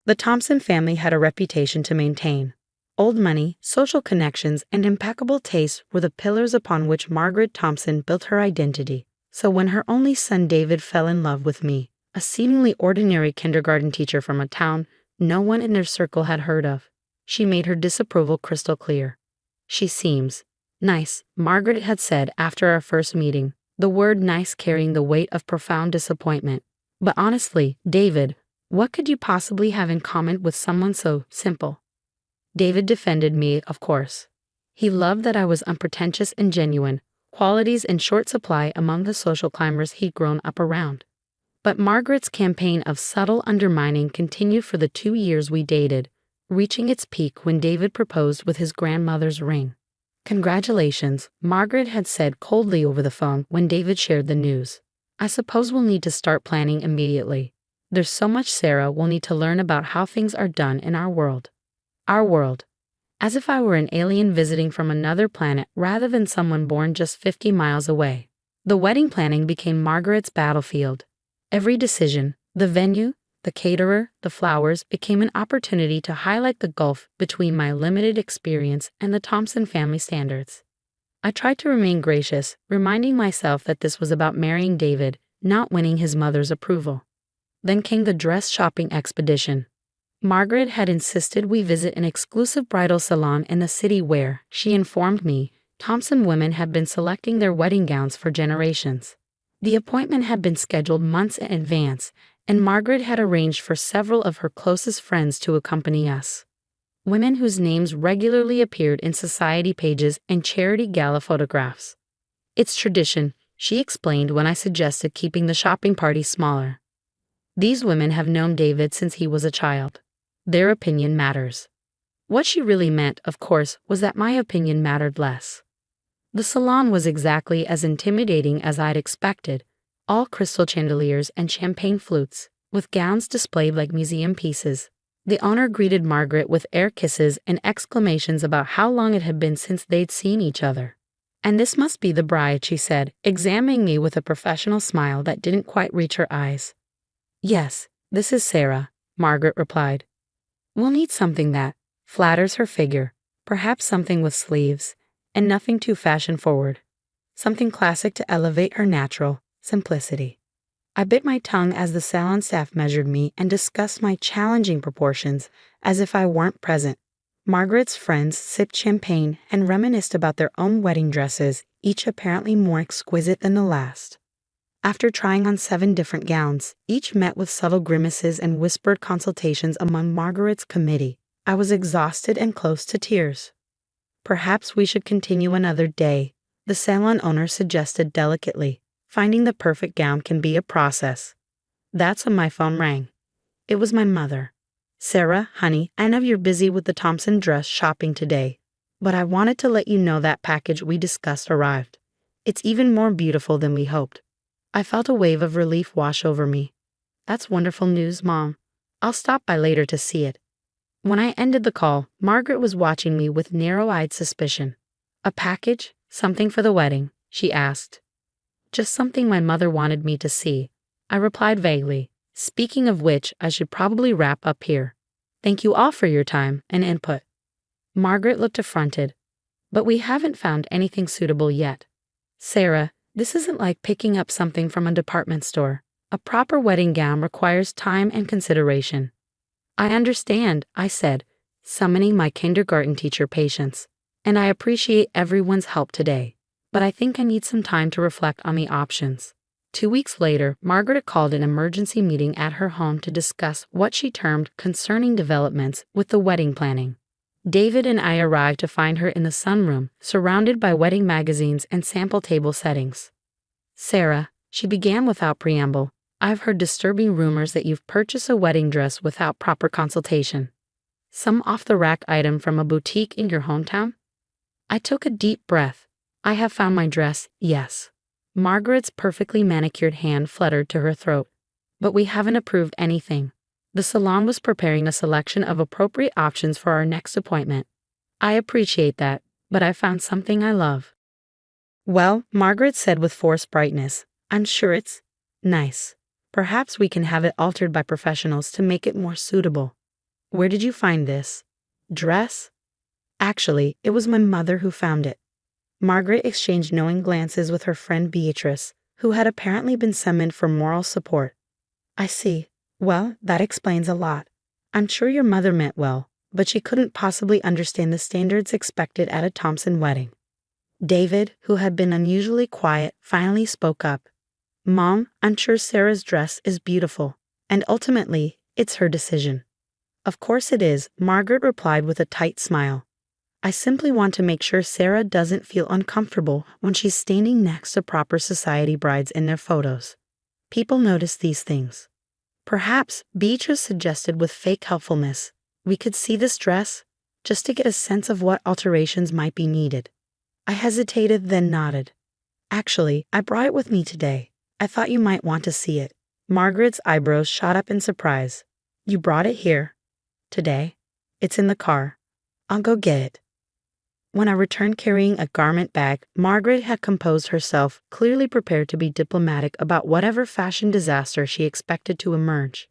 The Thompson family had a reputation to maintain. Old money, social connections, and impeccable taste were the pillars upon which Margaret Thompson built her identity. So when her only son David fell in love with me, a seemingly ordinary kindergarten teacher from a town no one in their circle had heard of, she made her disapproval crystal clear. "She seems nice," Margaret had said after our first meeting, the word nice carrying the weight of profound disappointment. "But honestly, David, what could you possibly have in common with someone so simple?" David defended me, of course. He loved that I was unpretentious and genuine, qualities in short supply among the social climbers he'd grown up around. But Margaret's campaign of subtle undermining continued for the 2 years we dated, reaching its peak when David proposed with his grandmother's ring. "Congratulations," Margaret had said coldly over the phone when David shared the news. "I suppose we'll need to start planning immediately. There's so much Sarah will need to learn about how things are done in our world." Our world. As if I were an alien visiting from another planet rather than someone born just 50 miles away. The wedding planning became Margaret's battlefield. Every decision, the venue, the caterer, the flowers, became an opportunity to highlight the gulf between my limited experience and the Thompson family standards. I tried to remain gracious, reminding myself that this was about marrying David, not winning his mother's approval. Then came the dress shopping expedition. Margaret had insisted we visit an exclusive bridal salon in the city where, she informed me, Thompson women had been selecting their wedding gowns for generations. The appointment had been scheduled months in advance, and Margaret had arranged for several of her closest friends to accompany us. Women whose names regularly appeared in society pages and charity gala photographs. "It's tradition," she explained when I suggested keeping the shopping party smaller. "These women have known David since he was a child. Their opinion matters." What she really meant, of course, was that my opinion mattered less. The salon was exactly as intimidating as I'd expected, all crystal chandeliers and champagne flutes, with gowns displayed like museum pieces. The owner greeted Margaret with air kisses and exclamations about how long it had been since they'd seen each other. "And this must be the bride," she said, examining me with a professional smile that didn't quite reach her eyes. "Yes, this is Sarah," Margaret replied. "We'll need something that flatters her figure, perhaps something with sleeves, and nothing too fashion-forward. Something classic to elevate her natural simplicity." I bit my tongue as the salon staff measured me and discussed my challenging proportions as if I weren't present. Margaret's friends sipped champagne and reminisced about their own wedding dresses, each apparently more exquisite than the last. After trying on 7 different gowns, each met with subtle grimaces and whispered consultations among Margaret's committee, I was exhausted and close to tears. "Perhaps we should continue another day," the salon owner suggested delicately. "Finding the perfect gown can be a process." That's when my phone rang. It was my mother. "Sarah, honey, I know you're busy with the Thompson dress shopping today, but I wanted to let you know that package we discussed arrived. It's even more beautiful than we hoped." I felt a wave of relief wash over me. "That's wonderful news, Mom. I'll stop by later to see it." When I ended the call, Margaret was watching me with narrow-eyed suspicion. "A package? Something for the wedding?" she asked. "Just something my mother wanted me to see," I replied vaguely. "Speaking of which, I should probably wrap up here. Thank you all for your time and input." Margaret looked affronted. "But we haven't found anything suitable yet. Sarah, this isn't like picking up something from a department store. A proper wedding gown requires time and consideration." "I understand," I said, summoning my kindergarten teacher patience. "And I appreciate everyone's help today. But I think I need some time to reflect on the options." 2 weeks later, Margaret called an emergency meeting at her home to discuss what she termed concerning developments with the wedding planning. David and I arrived to find her in the sunroom, surrounded by wedding magazines and sample table settings. "Sarah," she began without preamble, "I've heard disturbing rumors that you've purchased a wedding dress without proper consultation. Some off-the-rack item from a boutique in your hometown?" I took a deep breath. "I have found my dress, yes." Margaret's perfectly manicured hand fluttered to her throat. "But we haven't approved anything. The salon was preparing a selection of appropriate options for our next appointment." "I appreciate that, but I found something I love." "Well," Margaret said with forced brightness, "I'm sure it's nice. Perhaps we can have it altered by professionals to make it more suitable." Where did you find this dress? Actually, it was my mother who found it. Margaret exchanged knowing glances with her friend Beatrice, who had apparently been summoned for moral support. I see. Well, that explains a lot. I'm sure your mother meant well, but she couldn't possibly understand the standards expected at a Thompson wedding. David, who had been unusually quiet, finally spoke up. Mom, I'm sure Sarah's dress is beautiful, and ultimately, it's her decision. Of course it is, Margaret replied with a tight smile. I simply want to make sure Sarah doesn't feel uncomfortable when she's standing next to proper society brides in their photos. People notice these things. Perhaps, Beatrice suggested with fake helpfulness, we could see this dress, just to get a sense of what alterations might be needed. I hesitated, then nodded. Actually, I brought it with me today. I thought you might want to see it. Margaret's eyebrows shot up in surprise. You brought it here? Today? It's in the car. I'll go get it. When I returned carrying a garment bag, Margaret had composed herself, clearly prepared to be diplomatic about whatever fashion disaster she expected to emerge.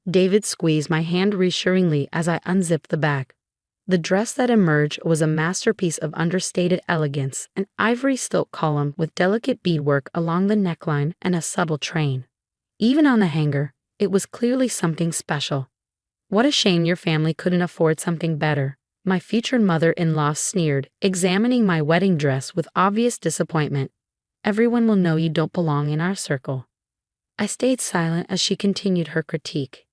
David squeezed my hand reassuringly as I unzipped the bag. The dress that emerged was a masterpiece of understated elegance, an ivory silk column with delicate beadwork along the neckline and a subtle train. Even on the hanger, it was clearly something special. What a shame your family couldn't afford something better, my future mother-in-law sneered, examining my wedding dress with obvious disappointment. Everyone will know you don't belong in our circle. I stayed silent as she continued her critique.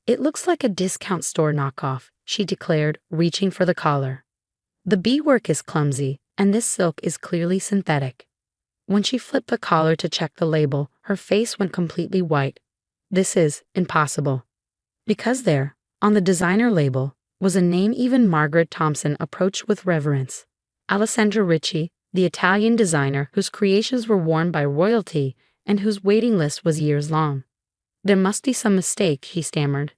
It looks like a discount store knockoff, she declared, reaching for the collar. The beadwork is clumsy, and this silk is clearly synthetic. When she flipped the collar to check the label, her face went completely white. This is impossible. Because there, on the designer label, was a name even Margaret Thompson approached with reverence. Alessandra Ricci, the Italian designer whose creations were worn by royalty and whose waiting list was years long. There must be some mistake, he stammered.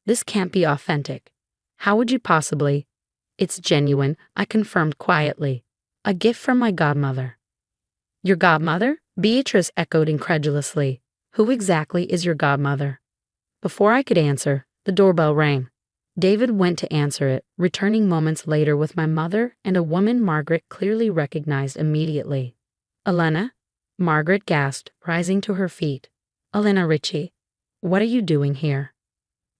This can't be authentic. How would you possibly? It's genuine, I confirmed quietly. A gift from my godmother. Your godmother? Beatrice echoed incredulously. Who exactly is your godmother? Before I could answer, the doorbell rang. David went to answer it, returning moments later with my mother and a woman Margaret clearly recognized immediately. Elena? Margaret gasped, rising to her feet. Elena Ricci, what are you doing here?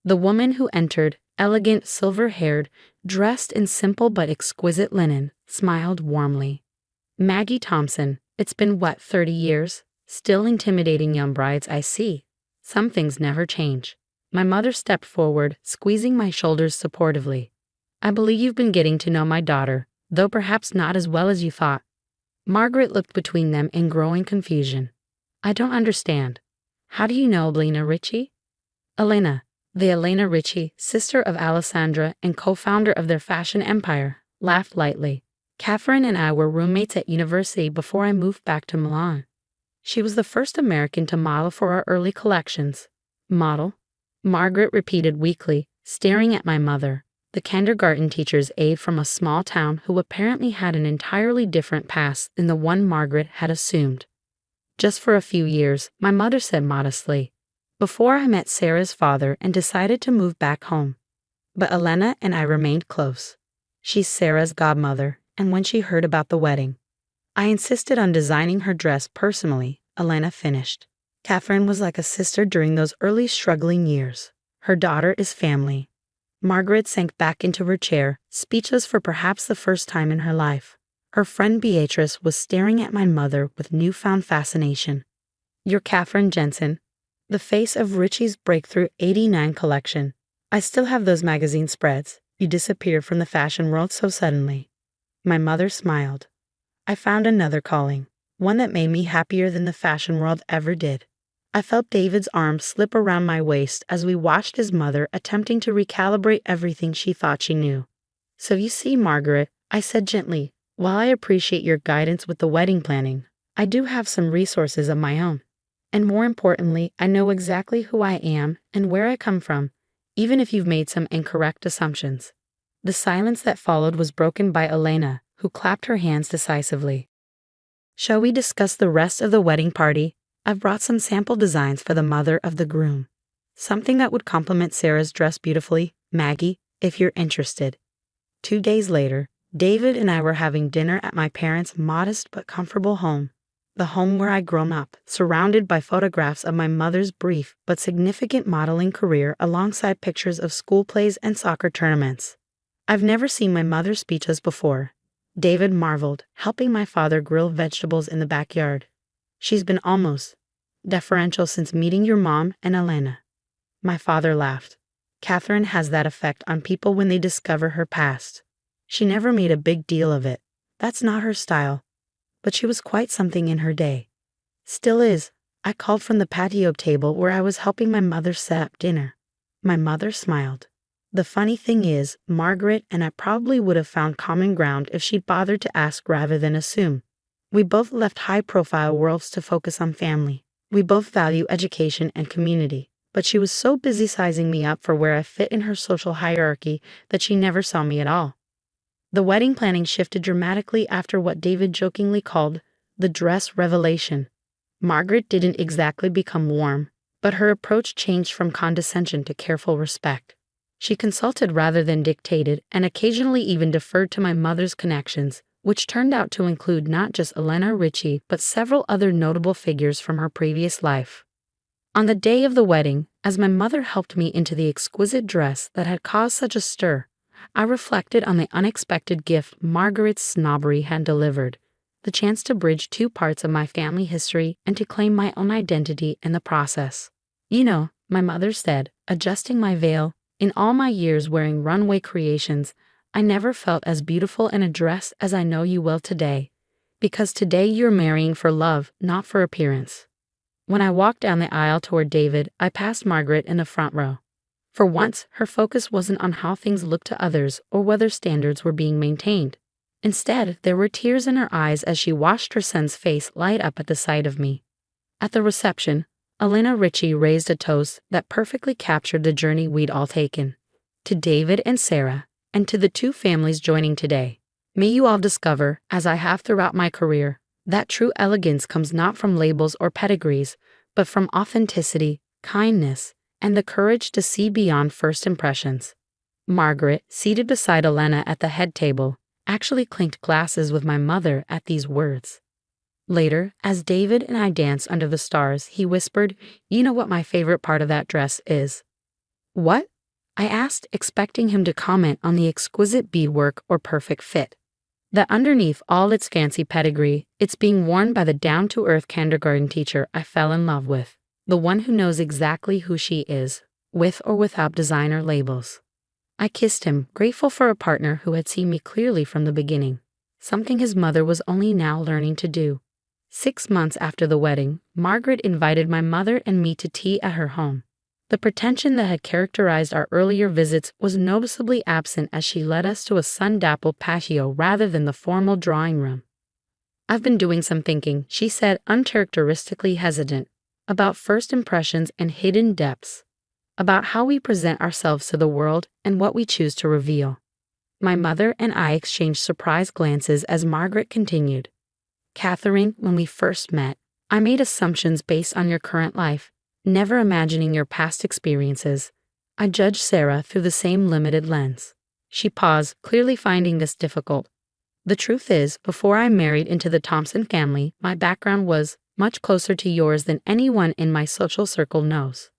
The woman who entered, elegant, silver-haired, dressed in simple but exquisite linen, smiled warmly. Maggie Thompson, it's been 30 years? Still intimidating young brides, I see. Some things never change. My mother stepped forward, squeezing my shoulders supportively. I believe you've been getting to know my daughter, though perhaps not as well as you thought. Margaret looked between them in growing confusion. I don't understand. How do you know Elena Ricci? Elena, the Elena Ricci, sister of Alessandra and co-founder of their fashion empire, laughed lightly. Catherine and I were roommates at university before I moved back to Milan. She was the first American to model for our early collections. Model? Margaret repeated weakly, staring at my mother, the kindergarten teacher's aide from a small town who apparently had an entirely different past than the one Margaret had assumed. Just for a few years, my mother said modestly, before I met Sarah's father and decided to move back home. But Elena and I remained close. She's Sarah's godmother, and when she heard about the wedding, I insisted on designing her dress personally, Elena finished. Catherine was like a sister during those early struggling years. Her daughter is family. Margaret sank back into her chair, speechless for perhaps the first time in her life. Her friend Beatrice was staring at my mother with newfound fascination. You're Catherine Jensen, the face of Ricci's breakthrough '89 collection. I still have those magazine spreads. You disappeared from the fashion world so suddenly. My mother smiled. I found another calling, one that made me happier than the fashion world ever did. I felt David's arm slip around my waist as we watched his mother attempting to recalibrate everything she thought she knew. So you see, Margaret, I said gently, while I appreciate your guidance with the wedding planning, I do have some resources of my own. And more importantly, I know exactly who I am and where I come from, even if you've made some incorrect assumptions. The silence that followed was broken by Elena, who clapped her hands decisively. Shall we discuss the rest of the wedding party? I've brought some sample designs for the mother of the groom. Something that would complement Sarah's dress beautifully, Maggie, if you're interested." 2 days later, David and I were having dinner at my parents' modest but comfortable home. The home where I'd grown up, surrounded by photographs of my mother's brief but significant modeling career alongside pictures of school plays and soccer tournaments. "I've never seen my mother speechless before," David marveled, helping my father grill vegetables in the backyard. "She's been almost deferential since meeting your mom and Elena." My father laughed. "Catherine has that effect on people when they discover her past. She never made a big deal of it. That's not her style. But she was quite something in her day. Still is." I called from the patio table where I was helping my mother set up dinner. My mother smiled. "The funny thing is, Margaret and I probably would have found common ground if she'd bothered to ask rather than assume. We both left high-profile worlds to focus on family. We both value education and community. But she was so busy sizing me up for where I fit in her social hierarchy that she never saw me at all." The wedding planning shifted dramatically after what David jokingly called the dress revelation. Margaret didn't exactly become warm, but her approach changed from condescension to careful respect. She consulted rather than dictated, and occasionally even deferred to my mother's connections, which turned out to include not just Elena Ritchie but several other notable figures from her previous life. On the day of the wedding, as my mother helped me into the exquisite dress that had caused such a stir, I reflected on the unexpected gift Margaret's snobbery had delivered, the chance to bridge two parts of my family history and to claim my own identity in the process. "You know," my mother said, adjusting my veil, "in all my years wearing runway creations, I never felt as beautiful in a dress as I know you will today. Because today you're marrying for love, not for appearance." When I walked down the aisle toward David, I passed Margaret in the front row. For once, her focus wasn't on how things looked to others or whether standards were being maintained. Instead, there were tears in her eyes as she watched her son's face light up at the sight of me. At the reception, Elena Ritchie raised a toast that perfectly captured the journey we'd all taken. "To David and Sarah, and to the two families joining today. May you all discover, as I have throughout my career, that true elegance comes not from labels or pedigrees, but from authenticity, kindness, and the courage to see beyond first impressions." Margaret, seated beside Elena at the head table, actually clinked glasses with my mother at these words. Later, as David and I danced under the stars, he whispered, "You know what my favorite part of that dress is?" "What?" I asked, expecting him to comment on the exquisite beadwork or perfect fit. "That underneath all its fancy pedigree, it's being worn by the down-to-earth kindergarten teacher I fell in love with. The one who knows exactly who she is, with or without designer labels." I kissed him, grateful for a partner who had seen me clearly from the beginning, something his mother was only now learning to do. 6 months after the wedding, Margaret invited my mother and me to tea at her home. The pretension that had characterized our earlier visits was noticeably absent as she led us to a sun-dappled patio rather than the formal drawing room. "I've been doing some thinking," she said, uncharacteristically hesitant, "about first impressions and hidden depths, about how we present ourselves to the world and what we choose to reveal." My mother and I exchanged surprised glances as Margaret continued. "Catherine, when we first met, I made assumptions based on your current life, never imagining your past experiences. I judged Sarah through the same limited lens." She paused, clearly finding this difficult. "The truth is, before I married into the Thompson family, my background was much closer to yours than anyone in my social circle knows.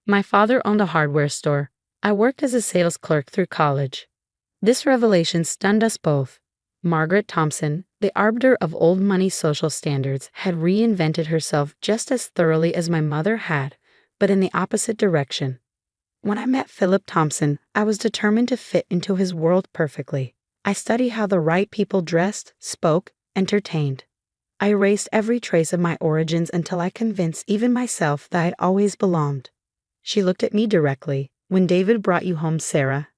My father owned a hardware store. I worked as a sales clerk through college." This revelation stunned us both. Margaret Thompson, the arbiter of old money social standards, had reinvented herself just as thoroughly as my mother had, but in the opposite direction. When I met Philip Thompson, I was determined to fit into his world perfectly. I studied how the right people dressed, spoke, entertained. I erased every trace of my origins until I convinced even myself that I'd always belonged. She looked at me directly. "When David brought you home, Sarah,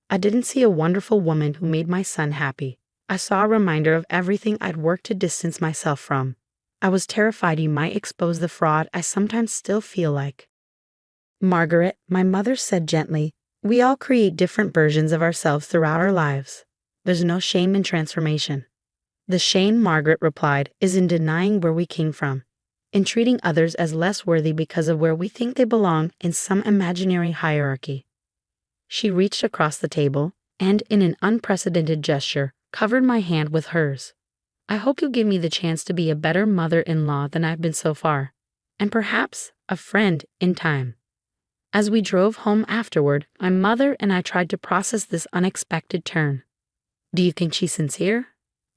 I didn't see a wonderful woman who made my son happy. I saw a reminder of everything I'd worked to distance myself from. I was terrified you might expose the fraud I sometimes still feel like." "Margaret," my mother said gently, "we all create different versions of ourselves throughout our lives. There's no shame in transformation. The shame," Margaret replied, "is in denying where we came from, in treating others as less worthy because of where we think they belong in some imaginary hierarchy." She reached across the table and, in an unprecedented gesture, covered my hand with hers. I hope you'll give me the chance to be a better mother-in-law than I've been so far, and perhaps a friend in time. As we drove home afterward, my mother and I tried to process this unexpected turn. Do you think she's sincere?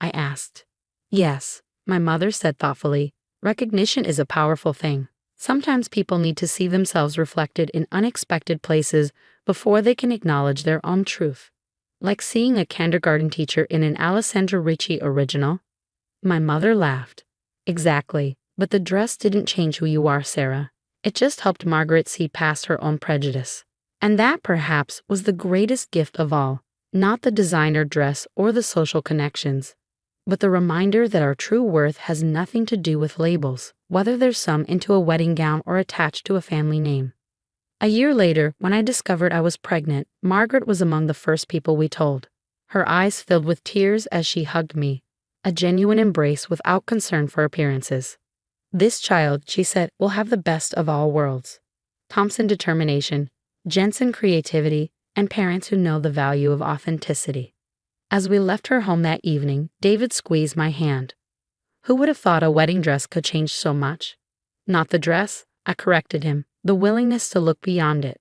I asked. Yes, my mother said thoughtfully. Recognition is a powerful thing. Sometimes people need to see themselves reflected in unexpected places before they can acknowledge their own truth. Like seeing a kindergarten teacher in an Alessandra Ricci original. My mother laughed. Exactly, but the dress didn't change who you are, Sarah. It just helped Margaret see past her own prejudice. And that, perhaps, was the greatest gift of all, not the designer dress or the social connections, but the reminder that our true worth has nothing to do with labels, whether they're sewn into a wedding gown or attached to a family name. A year later, when I discovered I was pregnant, Margaret was among the first people we told. Her eyes filled with tears as she hugged me, a genuine embrace without concern for appearances. This child, she said, will have the best of all worlds. Thompson determination, Jensen creativity, and parents who know the value of authenticity. As we left her home that evening, David squeezed my hand. Who would have thought a wedding dress could change so much? Not the dress, I corrected him, the willingness to look beyond it.